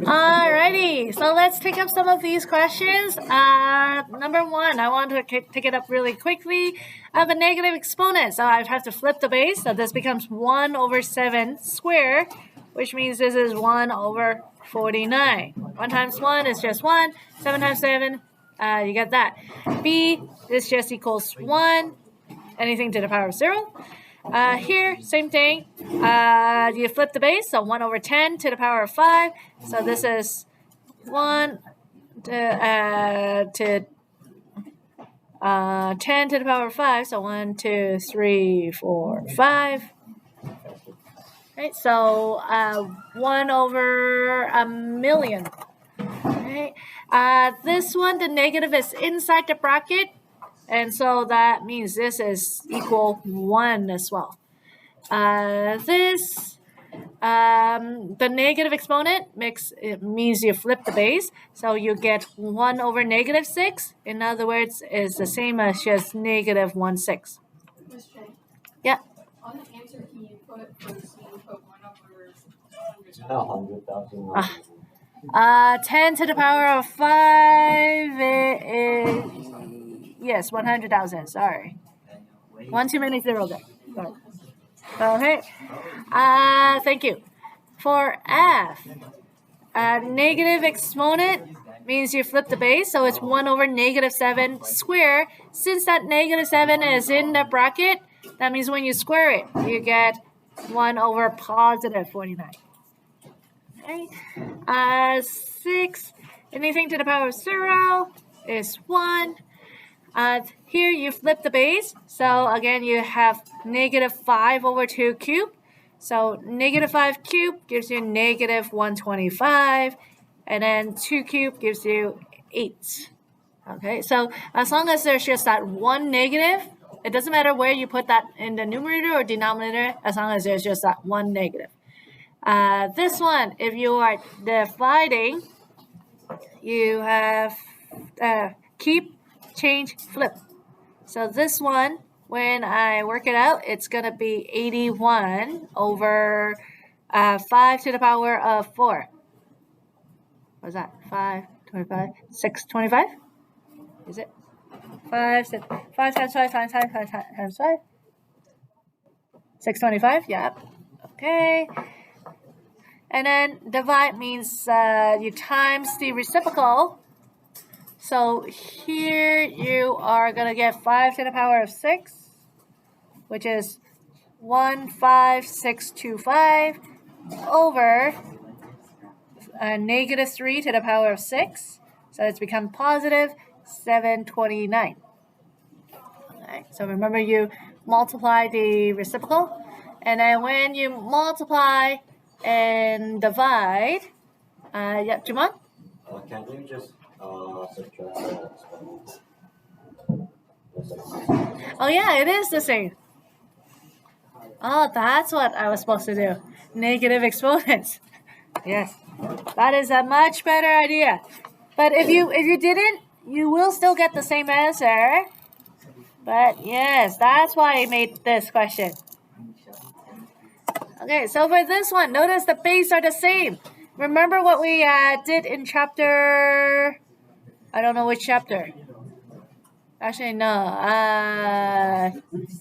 Alrighty, so let's take up some of these questions. Number one, I want to take it up really quickly. I have a negative exponent, so I have to flip the base. So this becomes 1 over 7 squared, which means this is 1 over 49. 1 times 1 is just 1. 7 times 7, you get that. B, this just equals 1. Anything to the power of 0. Here, same thing. You flip the base, so 1 over 10 to the power of 5. So this is 1 to 10 to the power of 5. So 1, 2, 3, 4, 5. Right, so 1 over a million. Right. This one, the negative is inside the bracket. And so that means this is equal 1 as well. The negative exponent it means you flip the base. So you get 1 over negative 6. In other words, is the same as just negative 1/6. Ms. J. Yeah. On the answer key, you put first, you put 1 over 100,000. 10 to the power of 5 is, yes, 100,000. Sorry. 1 too many zeros there. Sorry. Okay. Thank you. For F, negative exponent means you flip the base, so it's 1 over negative 7 squared. Since that negative 7 is in the bracket, that means when you square it, you get 1 over positive 49. Okay. 6, anything to the power of 0 is 1. Here you flip the base, so again you have negative 5 over 2 cubed. So negative 5 cubed gives you negative 125, and then 2 cubed gives you 8. Okay, so as long as there's just that one negative, it doesn't matter where you put that in the numerator or denominator, as long as there's just that one negative. This one, if you are dividing, you have keep, change, flip. So this one, when I work it out, it's going to be 81 over 5 to the power of 4. What's that? 5, 25, 6, 25? Is it? 5 times 5 times 5 times 5. 625, yeah. Okay. And then divide means you times the reciprocal. So here you are going to get 5 to the power of 6, which is 15625 over negative 3 to the power of 6. So it's become positive 729. Alright, so remember you multiply the reciprocal. And then when you multiply and divide, yeah, Jumon? Can you just subtract the exponent? Oh yeah, it is the same. Oh, that's what I was supposed to do. Negative exponents. Yes, that is a much better idea. But if you didn't, you will still get the same answer. But yes, that's why I made this question. Okay, so for this one, notice the base are the same. Remember what we did in chapter, I don't know which chapter. Actually, no.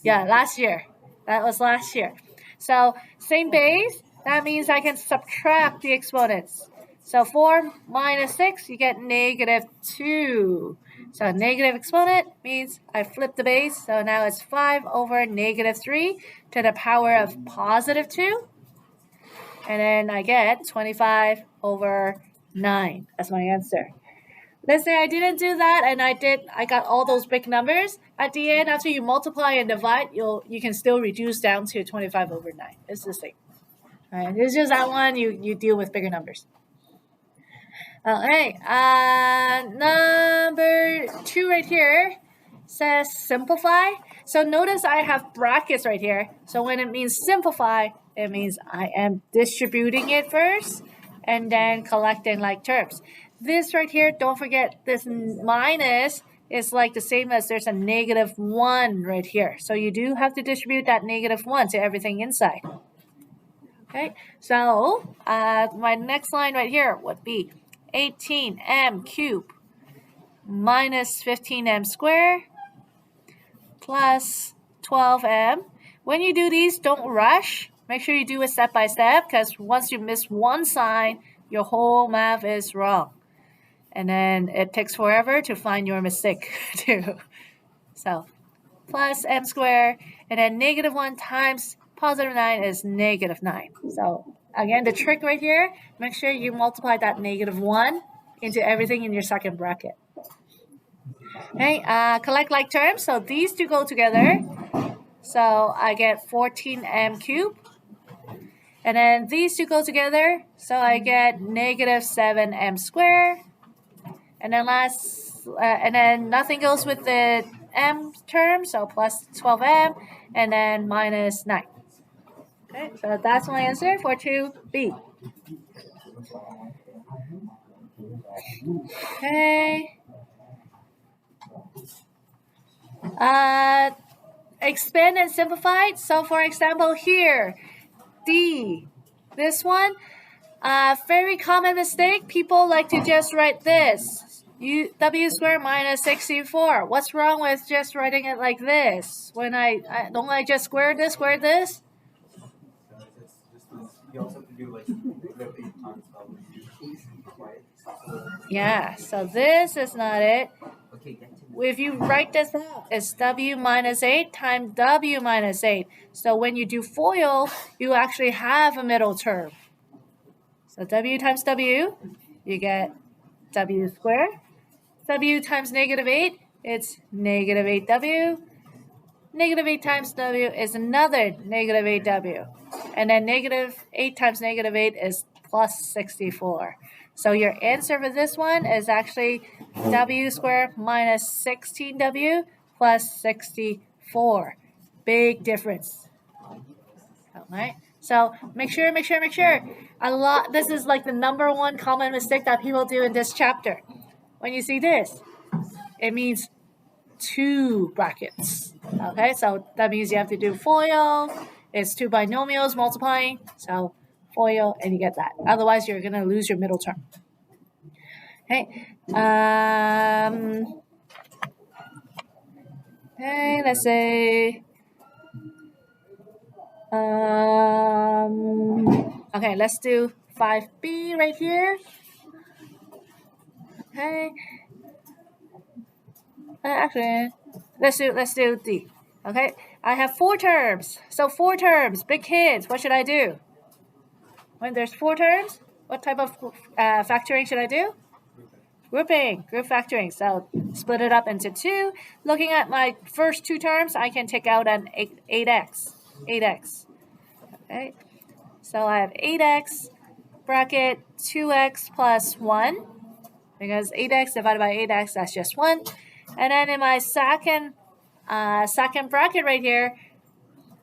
Yeah, last year. That was last year. So same base, that means I can subtract the exponents. So 4 minus 6, you get negative 2. So negative exponent means I flip the base. So now it's 5 over negative 3 to the power of positive 2. And then I get 25 over 9 as my answer. Let's say I didn't do that and I got all those big numbers. At the end, after you multiply and divide, you can still reduce down to 25 over 9. It's the same. All right, it's just that one you deal with bigger numbers. Okay, number 2 right here says simplify. So notice I have brackets right here. So when it means simplify, it means I am distributing it first and then collecting like terms. This right here, don't forget, this minus is like the same as there's a negative 1 right here. So you do have to distribute that negative 1 to everything inside. Okay, so my next line right here would be 18m cubed minus 15m squared plus 12m. When you do these, don't rush. Make sure you do it step by step, because once you miss one sign, your whole math is wrong. And then it takes forever to find your mistake too. So plus m squared, and then negative 1 times positive 9 is negative 9. So again, the trick right here, make sure you multiply that negative 1 into everything in your second bracket. Okay, collect like terms. So these two go together. So I get 14m cubed. And then these two go together. So I get negative 7m squared. And then and then nothing goes with the m term, so plus 12m, and then minus 9. Okay, so that's my answer for 2B. Okay. Expand and simplify. So for example here, D, this one, very common mistake. People like to just write this. W squared minus 64. What's wrong with just writing it like this? When don't I just square this? You also have to do like Yeah, so this is not it. If you write this out, it's W minus 8 times W minus 8. So when you do FOIL, you actually have a middle term. So W times W, you get W squared. W times negative 8, it's negative 8W. Negative 8 times W is another negative 8W. And then negative 8 times negative 8 is plus 64. So your answer for this one is actually W squared minus 16W plus 64. Big difference. Alright? So make sure. This is like the number one common mistake that people do in this chapter. When you see this, it means 2 brackets. Okay, so that means you have to do FOIL. It's 2 binomials multiplying. So FOIL, and you get that. Otherwise, you're going to lose your middle term. Okay. Okay, let's say. Okay, let's do 5B right here. Okay. Actually, let's do D. Okay, I have 4 terms. So 4 terms, big kids. What should I do? When there's 4 terms, what type of factoring should I do? Group factoring. So split it up into 2. Looking at my first 2 terms, I can take out an 8x. Okay, so I have 8x bracket 2x plus 1, because 8x divided by 8x, that's just 1. And then in my second bracket right here,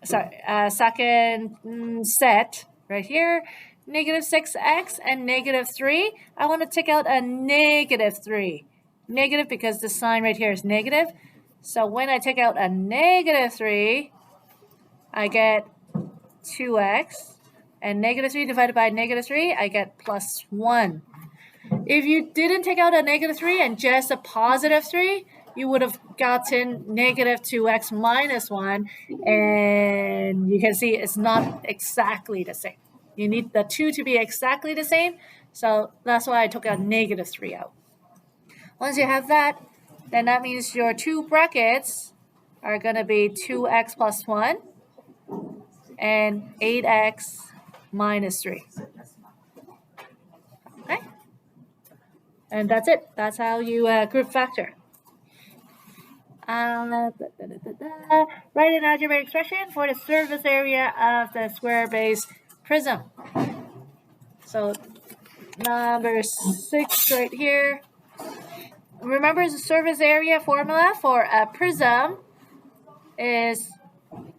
second set right here, negative 6x and negative 3. I want to take out a negative 3. Negative because the sign right here is negative. So when I take out a negative 3, I get 2x. And negative 3 divided by negative 3, I get plus 1. If you didn't take out a negative 3 and just a positive 3, you would have gotten negative 2x minus 1. And you can see it's not exactly the same. You need the 2 to be exactly the same. So that's why I took a negative 3 out. Once you have that, then that means your 2 brackets are going to be 2x plus 1 and 8x minus 3. Okay? And that's it. That's how you group factor. Write an algebraic expression for the surface area of the square-based prism. So number 6 right here. Remember the surface area formula for a prism is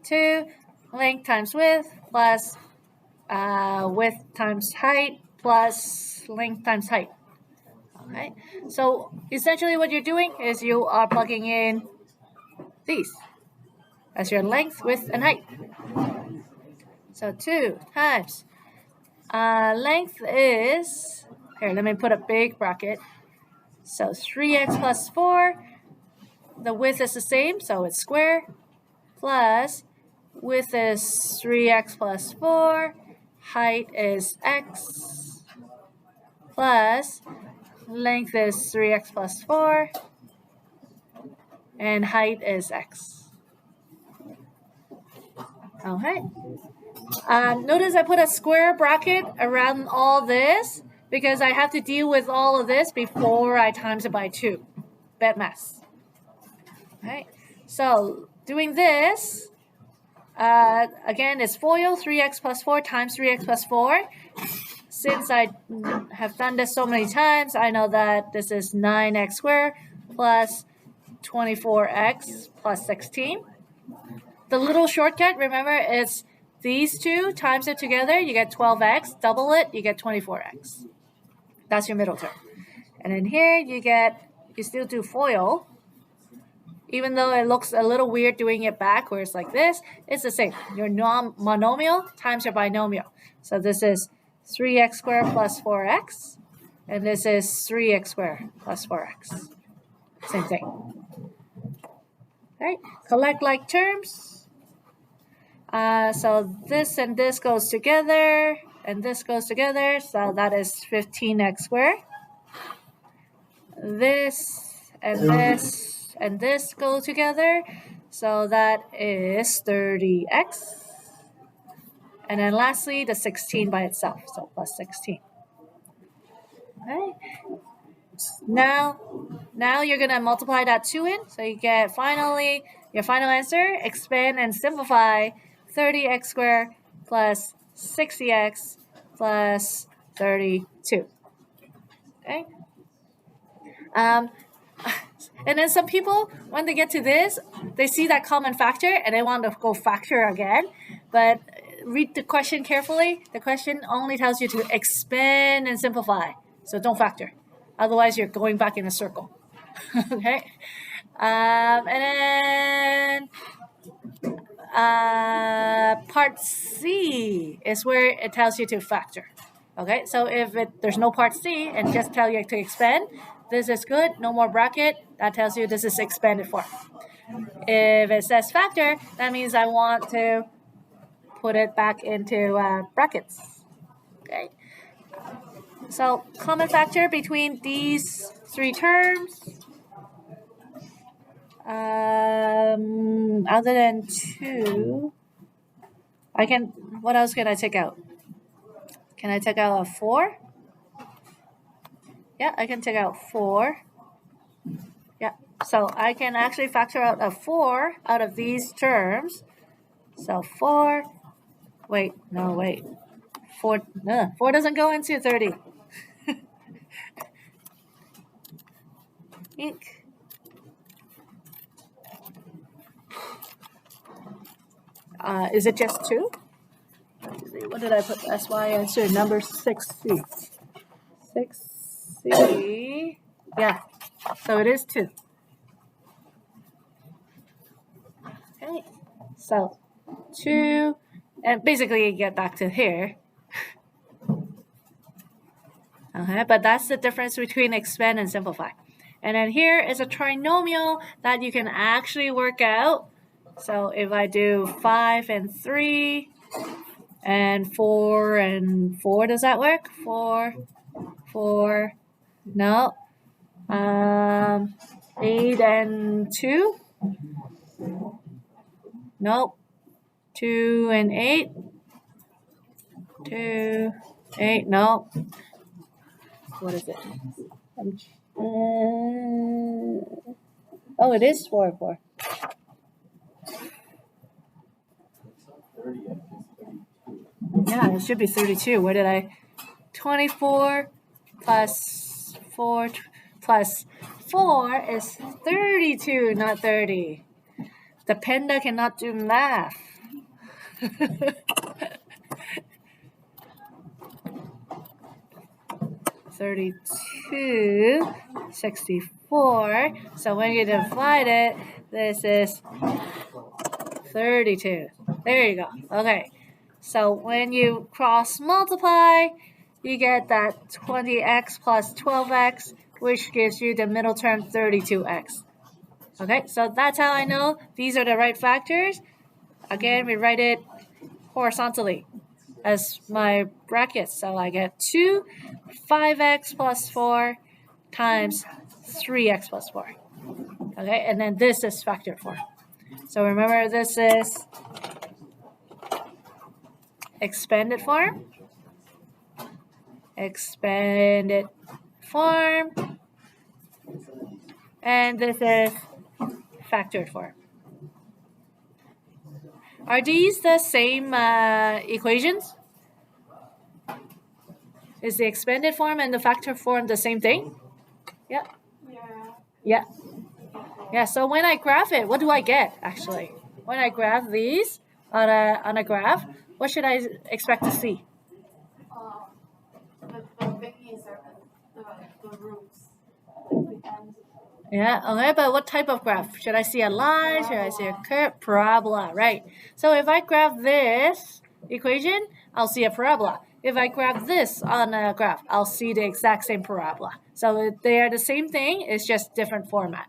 2 length times width plus width times height plus length times height. Okay, so essentially what you're doing is you are plugging in these as your length, width, and height. So 2 times Length is, here, let me put a big bracket. So 3x plus 4, the width is the same, so it's square, plus width is 3x plus 4, height is x, plus length is 3x plus 4, and height is x. Okay. Notice I put a square bracket around all this because I have to deal with all of this before I times it by 2. Bad mess. Okay. So doing this, again, it's FOIL 3x plus 4 times 3x plus 4. Since I have done this so many times, I know that this is 9x squared plus 24x plus 16. The little shortcut, remember, is these two, times it together, you get 12x. Double it, you get 24x. That's your middle term. And then here you still do FOIL. Even though it looks a little weird doing it backwards like this, it's the same. Your monomial times your binomial. So this is 3x squared plus 4x. And this is 3x squared plus 4x. Same thing. All right, collect like terms. So this and this goes together, and this goes together. So that is 15x squared. This and this and this go together. So that is 30x. And then lastly, the 16 by itself. So plus 16. Okay. Now you're going to multiply that 2 in. So you get finally your final answer. Expand and simplify 30x squared plus 60x plus 32. Okay. And then some people, when they get to this, they see that common factor and they want to go factor again. But read the question carefully. The question only tells you to expand and simplify. So don't factor. Otherwise, you're going back in a circle. Okay. And then part C is where it tells you to factor. Okay. So if there's no part C and just tell you to expand, this is good. No more bracket. That tells you this is expanded form. If it says factor, that means I want to put it back into brackets. Okay. So common factor between these 3 terms, other than 2, what else can I take out? Can I take out a 4? Yeah, I can take out 4. Yeah, so I can actually factor out a 4 out of these terms. So 4, 4 doesn't go into 30. Ink. Is it just 2? What did I put? SY answer number 6C. 6C. Yeah. So it is 2. Okay. So 2, and basically you get back to here. Okay, but that's the difference between expand and simplify. And then here is a trinomial that you can actually work out. So if I do 5 and 3 and 4 and 4, does that work? 4, no. 8 and 2, nope. 2 and 8, 2, 8, no. What is it? Oh, it is 4 and 4. Yeah, it should be 32. Where did I? 24 plus 4 plus 4 is 32, not 30. The panda cannot do math. 32, 64. So when you divide it, this is 32. There you go. Okay. So when you cross multiply, you get that 20x plus 12x, which gives you the middle term 32x. Okay, so that's how I know these are the right factors. Again, we write it horizontally as my brackets. So I get 2 5x plus 4 times 3x plus 4. Okay, and then this is factor 4. So remember, this is expanded form. Expanded form. And this is factored form. Are these the same equations? Is the expanded form and the factor form the same thing? Yeah. Yeah. Yeah. So when I graph it, what do I get actually? When I graph these on a graph, what should I expect to see? The thingies are the roots. Yeah, okay, but what type of graph? Should I see a line? Should I see a curve? Parabola, right. So if I graph this equation, I'll see a parabola. If I graph this on a graph, I'll see the exact same parabola. So they are the same thing, it's just different format.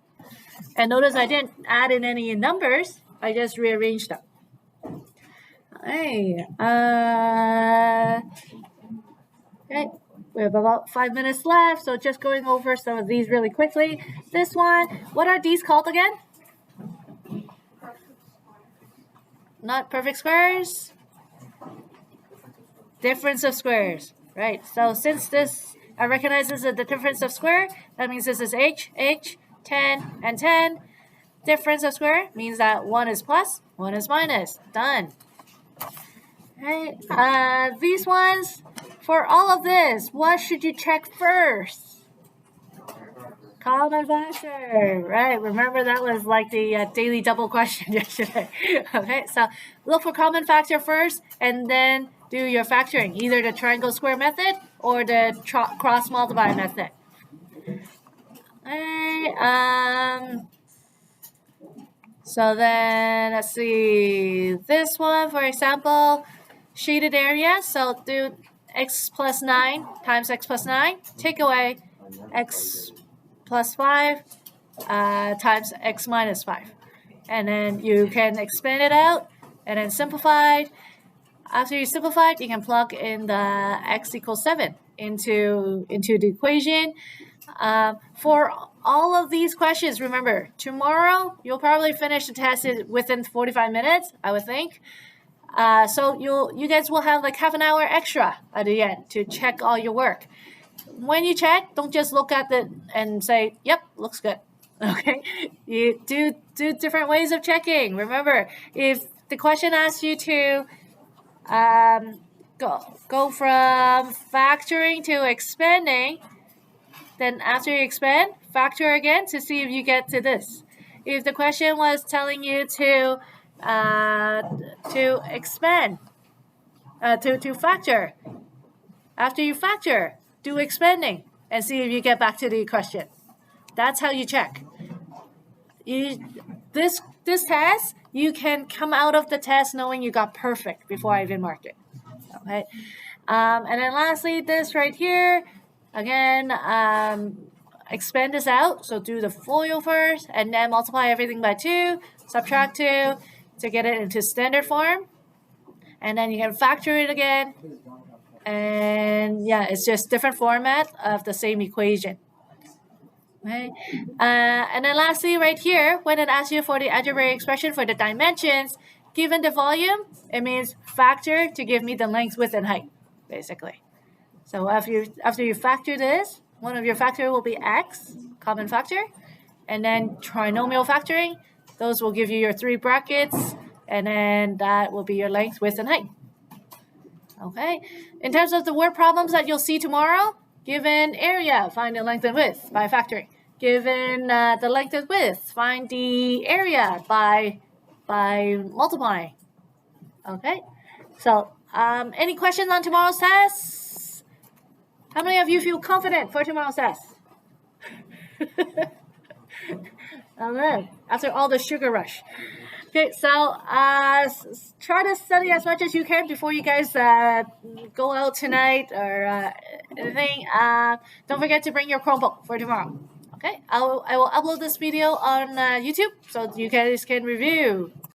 And notice I didn't add in any numbers, I just rearranged them. Hey, okay. We have about 5 minutes left, so just going over some of these really quickly. This one, what are these called again? Not perfect squares? Difference of squares, right? So since this, I recognize this as the difference of square, that means this is h, 10, and 10. Difference of square means that 1 is plus, 1 is minus. Done. Right. These ones, for all of this, what should you check first? Common factor, right? Remember that was like the daily double question yesterday. Okay, so look for common factor first, and then do your factoring, either the triangle square method or the cross multiply method. Okay, so then let's see this one, for example, shaded area. So do x plus 9 times x plus 9, take away x plus 5 times x minus 5. And then you can expand it out and then simplify. After you simplify it, you can plug in the x equals 7 into the equation. For all of these questions, remember, tomorrow you'll probably finish the test within 45 minutes, I would think. So you guys will have like half an hour extra at the end to check all your work. When you check, don't just look at it and say, yep, looks good. Okay, you do different ways of checking. Remember, if the question asks you to go from factoring to expanding, then after you expand, factor again to see if you get to this. If the question was telling you to expand, to factor, after you factor, do expanding and see if you get back to the question. That's how you check. This test, you can come out of the test knowing you got perfect before I even mark it. Okay, and then lastly, this right here, again, expand this out. So do the FOIL first, and then multiply everything by 2, subtract 2 to get it into standard form, and then you can factor it again. And yeah, it's just different format of the same equation. Okay. And then lastly, right here, when it asks you for the algebraic expression for the dimensions, given the volume, it means factor to give me the length, width, and height, basically. So after you factor this, one of your factor will be x, common factor, and then trinomial factoring. Those will give you your 3 brackets, and then that will be your length, width, and height. Okay. In terms of the word problems that you'll see tomorrow, given area, find the length and width by factoring. Given the length and width, find the area by multiplying. Okay. So any questions on tomorrow's test? How many of you feel confident for tomorrow's test? All right. After all the sugar rush. Okay, so try to study as much as you can before you guys go out tonight or anything. Don't forget to bring your Chromebook for tomorrow. Okay, I will upload this video on YouTube so you guys can review.